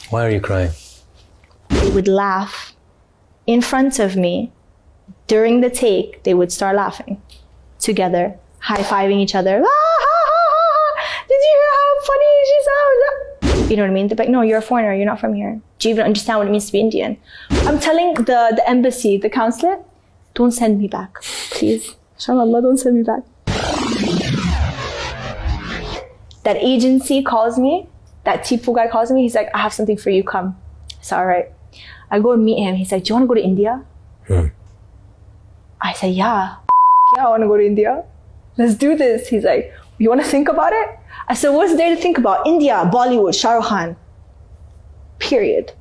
Why are you crying? They would laugh in front of me. During the take, they would start laughing together, high-fiving each other. Did you hear how funny she sounds? You know what I mean? They're like, no, you're a foreigner. You're not from here. Do you even understand what it means to be Indian? I'm telling the embassy, the consulate, don't send me back, please. Inshallah, don't send me back. That agency calls me, that Tipu guy calls me. He's like, I have something for you, come. It's all right. I go and meet him. He's like, do you want to go to India? I said, yeah, I want to go to India. Let's do this. He's like, you want to think about it? I said, what's there to think about? India, Bollywood, Shah Rukh Khan. Period.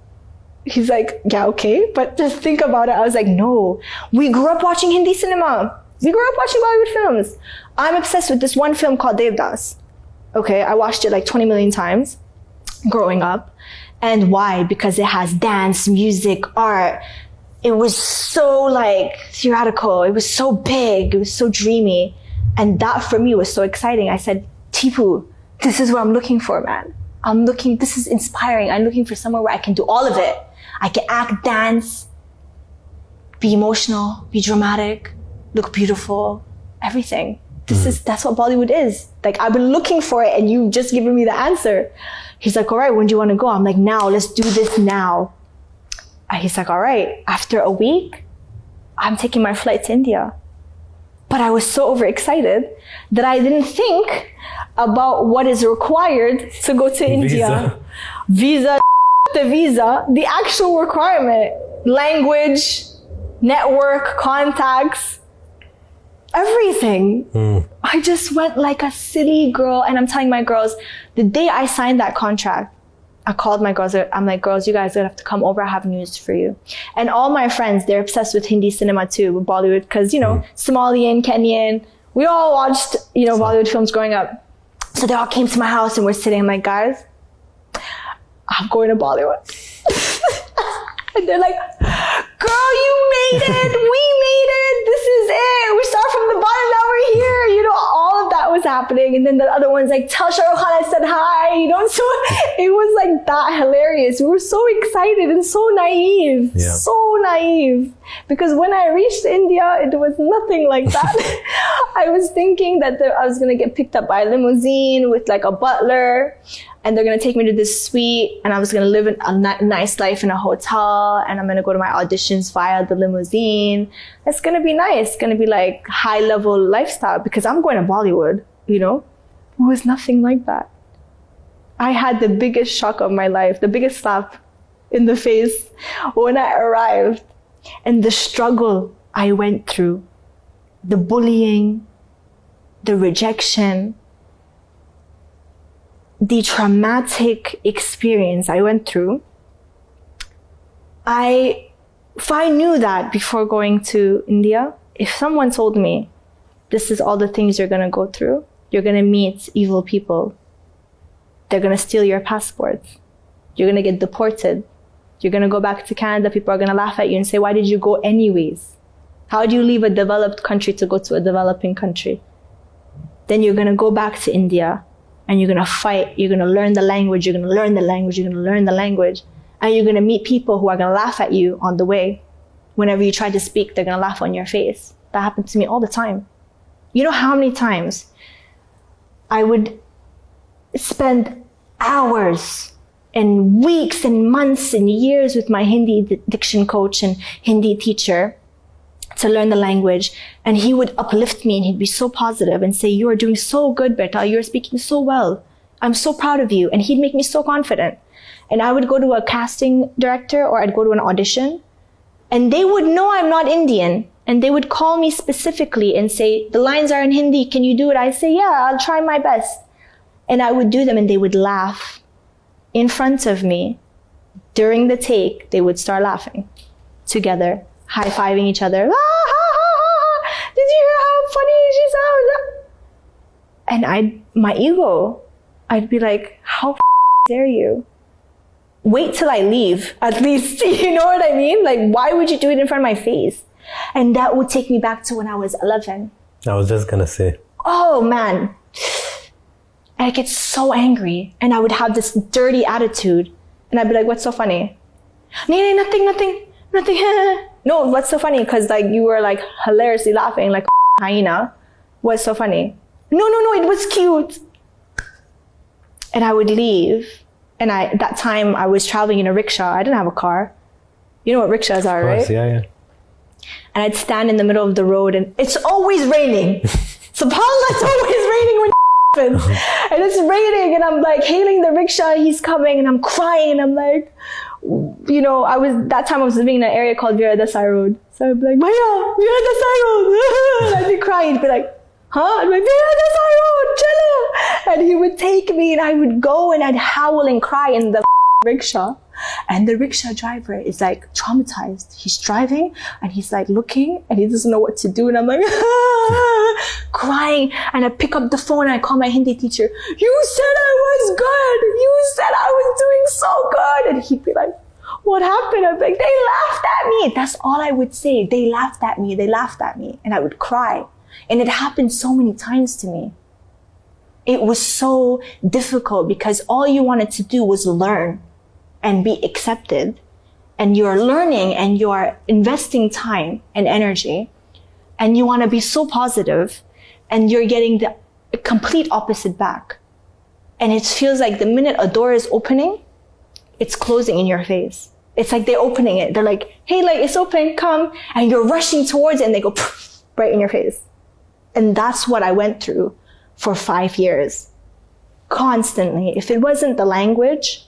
He's like, yeah, okay, but just think about it. I was like, no. We grew up watching Hindi cinema. We grew up watching Bollywood films. I'm obsessed with this one film called Devdas. Okay, I watched it like 20 million times growing up. And why? Because it has dance, music, art. It was so like theatrical. It was so big. It was so dreamy. And that for me was so exciting. I said, Tipu, this is what I'm looking for, man. This is inspiring. I'm looking for somewhere where I can do all of it. I can act, dance, be emotional, be dramatic, look beautiful, everything. That's what Bollywood is. Like, I've been looking for it and you've just given me the answer. He's like, all right, when do you want to go? I'm like, now, let's do this now. He's like, all right, after a week, I'm taking my flight to India. But I was so overexcited that I didn't think about what is required to go to India. Visa, the actual requirement, language, network, contacts, everything. I just went like a silly girl. And I'm telling my girls, the day I signed that contract, I called my girls. I'm like, girls, you guys have to come over. I have news for you. And all my friends, they're obsessed with Hindi cinema too, with Bollywood, because, you know, Somalian, Kenyan, we all watched, you know, Bollywood films growing up. So they all came to my house and we're sitting. I'm like, guys, I'm going to Bollywood. And they're like, girl, you made it. We made it. This is it. We start from the bottom, now we're here. You know, all of that was happening. And then the other one's like, tell Shah Rukh Khan I said hi. You know, so it was like that hilarious. We were so excited and so naive. Yeah. So naive. Because when I reached India, it was nothing like that. I was thinking that I was going to get picked up by a limousine with like a butler. And they're going to take me to this suite and I was going to live a nice life in a hotel and I'm going to go to my auditions via the limousine. It's going to be nice. It's going to be like high level lifestyle because I'm going to Bollywood, you know? It was nothing like that. I had the biggest shock of my life, the biggest slap in the face when I arrived and the struggle I went through, the bullying, the rejection, the traumatic experience I went through. If I knew that before going to India, if someone told me, this is all the things you're going to go through, you're going to meet evil people, they're going to steal your passports, you're going to get deported, you're going to go back to Canada, people are going to laugh at you and say, why did you go anyways? How do you leave a developed country to go to a developing country? Then you're going to go back to India and you're going to fight, you're going to learn the language, you're going to learn the language, you're going to learn the language. And you're going to meet people who are going to laugh at you on the way. Whenever you try to speak, they're going to laugh on your face. That happened to me all the time. You know how many times I would spend hours and weeks and months and years with my Hindi diction coach and Hindi teacher to learn the language. And he would uplift me and he'd be so positive and say, you are doing so good, Beta. You're speaking so well. I'm so proud of you. And he'd make me so confident. And I would go to a casting director or I'd go to an audition and they would know I'm not Indian. And they would call me specifically and say, the lines are in Hindi. Can you do it? I say, yeah, I'll try my best. And I would do them and they would laugh in front of me. During the take, they would start laughing together, high-fiving each other. Did you hear how funny she sounds? And my ego, I'd be like, how dare you? Wait till I leave, at least, you know what I mean? Like, why would you do it in front of my face? And that would take me back to when I was 11. I was just gonna say. Oh man. And I get so angry and I would have this dirty attitude And I'd be like, what's so funny? Nee, nothing. No, what's so funny? Because like you were like hilariously laughing like hyena. What's so funny? No, it was cute. And I would leave. And that time I was traveling in a rickshaw. I didn't have a car. You know what rickshaws are, right? Yeah. And I'd stand in the middle of the road and it's always raining. SubhanAllah, it's always raining when happens. And it's raining and I'm like hailing the rickshaw, he's coming and I'm crying and I'm like, you know, that time I was living in an area called Vira Desai Road. So I'd be like, Maya, Vira Desai Road. And I'd be crying. He'd be like, huh? I'd be like, Vira Desai Road, chalo. And he would take me and I would go and I'd howl and cry in the rickshaw. And the rickshaw driver is like traumatized. He's driving and he's like looking and he doesn't know what to do. And I'm like, crying. And I pick up the phone and I call my Hindi teacher. You said I was good. You said I was doing so good. And he'd be like, what happened? I'd be like, they laughed at me. That's all I would say. They laughed at me. They laughed at me. And I would cry. And it happened so many times to me. It was so difficult because all you wanted to do was learn and be accepted, and you're learning and you're investing time and energy and you want to be so positive and you're getting the complete opposite back. And it feels like the minute a door is opening, it's closing in your face. It's like they're opening it. They're like, hey, like it's open, come. And you're rushing towards it and they go right in your face. And that's what I went through for 5 years. Constantly. If it wasn't the language,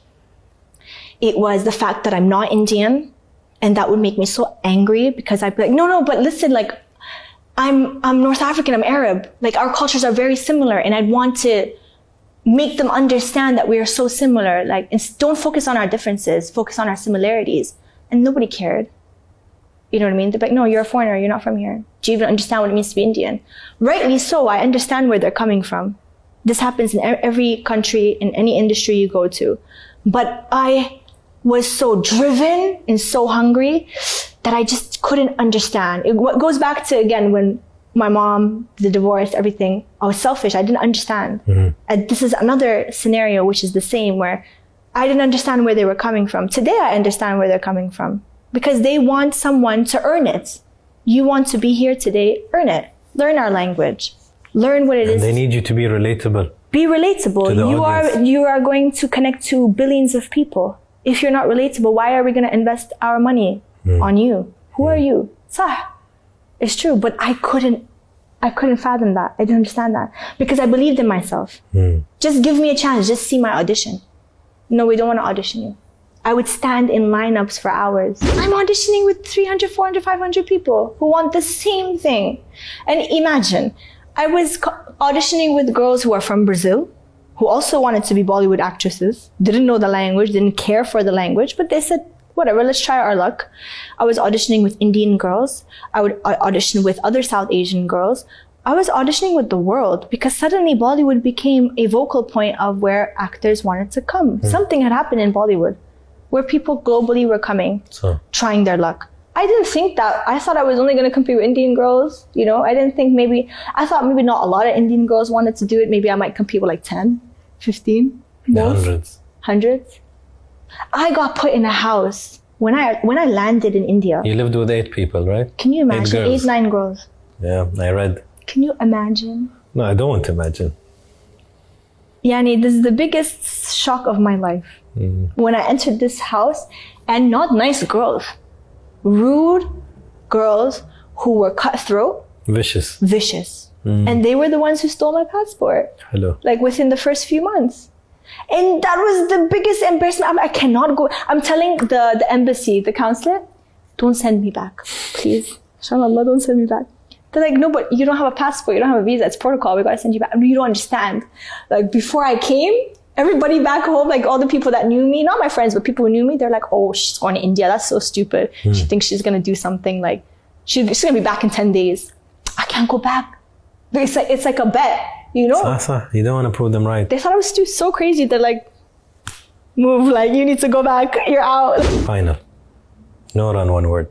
it was the fact that I'm not Indian, and that would make me so angry because I'd be like, no, but listen, like, I'm North African, I'm Arab. Like, our cultures are very similar, and I'd want to make them understand that we are so similar. Like, don't focus on our differences, focus on our similarities. And nobody cared. You know what I mean? They're like, no, you're a foreigner, you're not from here. Do you even understand what it means to be Indian? Rightly so, I understand where they're coming from. This happens in every country, in any industry you go to. But I was so driven and so hungry that I just couldn't understand. It goes back to, again, when my mom, the divorce, everything, I was selfish. I didn't understand. Mm-hmm. And this is another scenario which is the same, where I didn't understand where they were coming from. Today, I understand where they're coming from because they want someone to earn it. You want to be here today, earn it. Learn our language. Learn what it is. They need you to be relatable. Be relatable. You are going to connect to billions of people. If you're not relatable, why are we going to invest our money on you? Who are you? Sah. It's true, but I couldn't fathom that. I didn't understand that because I believed in myself. Just give me a chance. Just see my audition. No, we don't want to audition you. I would stand in lineups for hours. I'm auditioning with 300, 400, 500 people who want the same thing. And imagine, I was auditioning with girls who are from Brazil, who also wanted to be Bollywood actresses, didn't know the language, didn't care for the language, but they said, whatever, let's try our luck. I was auditioning with Indian girls. I would audition with other South Asian girls. I was auditioning with the world because suddenly Bollywood became a vocal point of where actors wanted to come. Something had happened in Bollywood where people globally were coming, trying their luck. I didn't think that. I thought I was only going to compete with Indian girls. You know, I thought maybe not a lot of Indian girls wanted to do it. Maybe I might compete with like 10, 15, most. Hundreds. I got put in a house when I landed in India. You lived with 8 people, right? Can you imagine? 8, 9 girls. Yeah, I read. Can you imagine? No, I don't want to imagine. Yani, this is the biggest shock of my life. When I entered this house, and not nice girls. Rude girls who were cutthroat. Vicious. And they were the ones who stole my passport. Hello. Like within the first few months. And that was the biggest embarrassment. I cannot go. I'm telling the embassy, the consulate, don't send me back, please. Inshallah, don't send me back. They're like, no, but you don't have a passport, you don't have a visa, it's protocol, we gotta send you back. You don't understand. Like before I came, everybody back home, like all the people that knew me, not my friends, but people who knew me, they're like, oh, she's going to India, that's so stupid. She thinks she's gonna do something like, she's gonna be back in 10 days. I can't go back. It's like a bet, you know? You don't want to prove them right. They thought I was so crazy. They're like, move, like you need to go back, you're out. Final. No run, one word.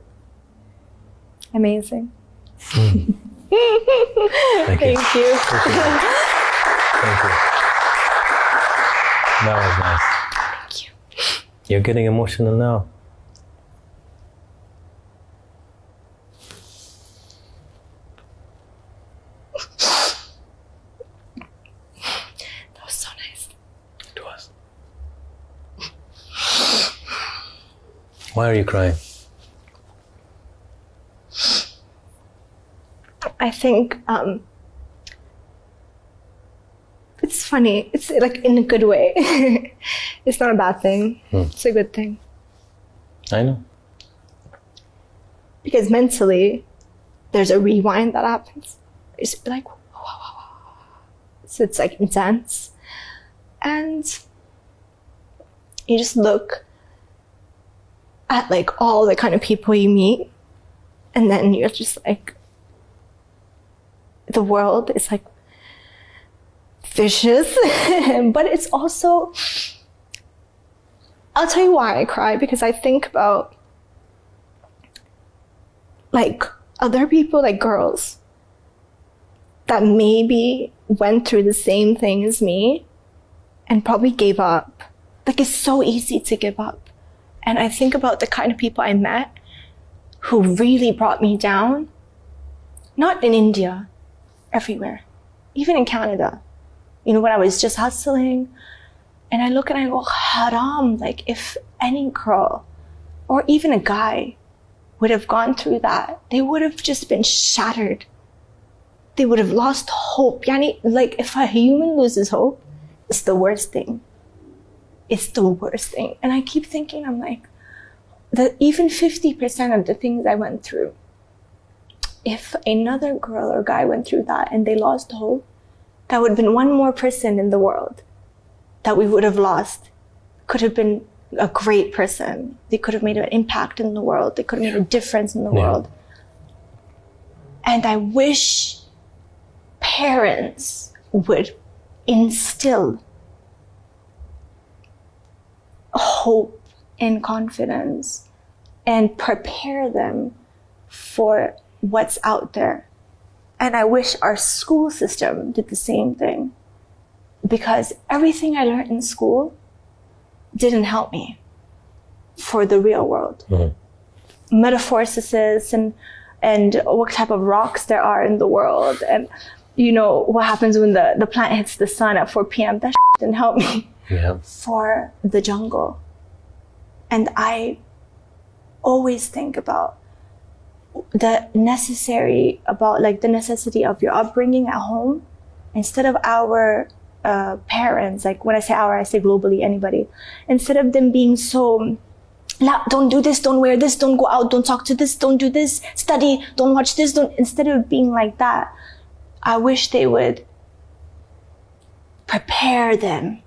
Amazing. Thank you. Thank you. Thank you. That was nice. Thank you. You're getting emotional now. That was so nice. It was. Why are you crying? I think it's funny. It's like in a good way. It's not a bad thing. It's a good thing. I know. Because mentally, there's a rewind that happens. It's like, so it's like intense. And you just look at like all the kind of people you meet, and then you're just like, the world is like vicious. But it's also, I'll tell you why I cry, because I think about like other people, like girls that maybe went through the same thing as me and probably gave up. Like, it's so easy to give up. And I think about the kind of people I met who really brought me down, not in India, everywhere, even in Canada. You know, when I was just hustling, and I look and I go, haram, like if any girl or even a guy would have gone through that, they would have just been shattered. They would have lost hope. Yani, like if a human loses hope, it's the worst thing. It's the worst thing. And I keep thinking, I'm like, that even 50% of the things I went through, if another girl or guy went through that and they lost hope, that would have been one more person in the world that we would have lost. Could have been a great person. They could have made an impact in the world. They could have made a difference in the world. And I wish parents would instill hope and confidence and prepare them for what's out there. And I wish our school system did the same thing, because everything I learned in school didn't help me for the real world. Metamorphosis and what type of rocks there are in the world, and you know what happens when the plant hits the sun at 4 p.m. That didn't help me for the jungle. And I always think about the necessity of your upbringing at home. Instead of our parents, like when I say our, I say globally, anybody, instead of them being so, don't do this, don't wear this, don't go out, don't talk to this, don't do this, study, don't watch this, instead of being like that, I wish they would prepare them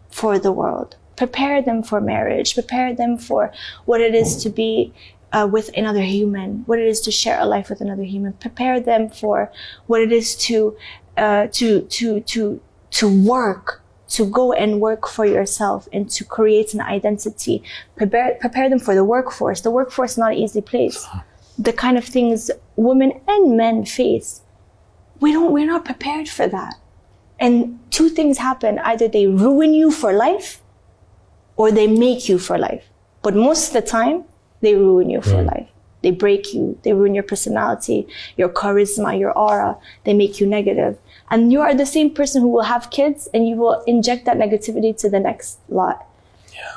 for the world, prepare them for marriage, prepare them for what it is to be with another human, what it is to share a life with another human, prepare them for what it is to work, to go and work for yourself and to create an identity. Prepare them for the workforce. The workforce is not an easy place. The kind of things women and men face, we're not prepared for that. And two things happen: either they ruin you for life or they make you for life. But most of the time, they ruin you for life. They break you. They ruin your personality, your charisma, your aura. They make you negative. And you are the same person who will have kids and you will inject that negativity to the next lot. Yeah.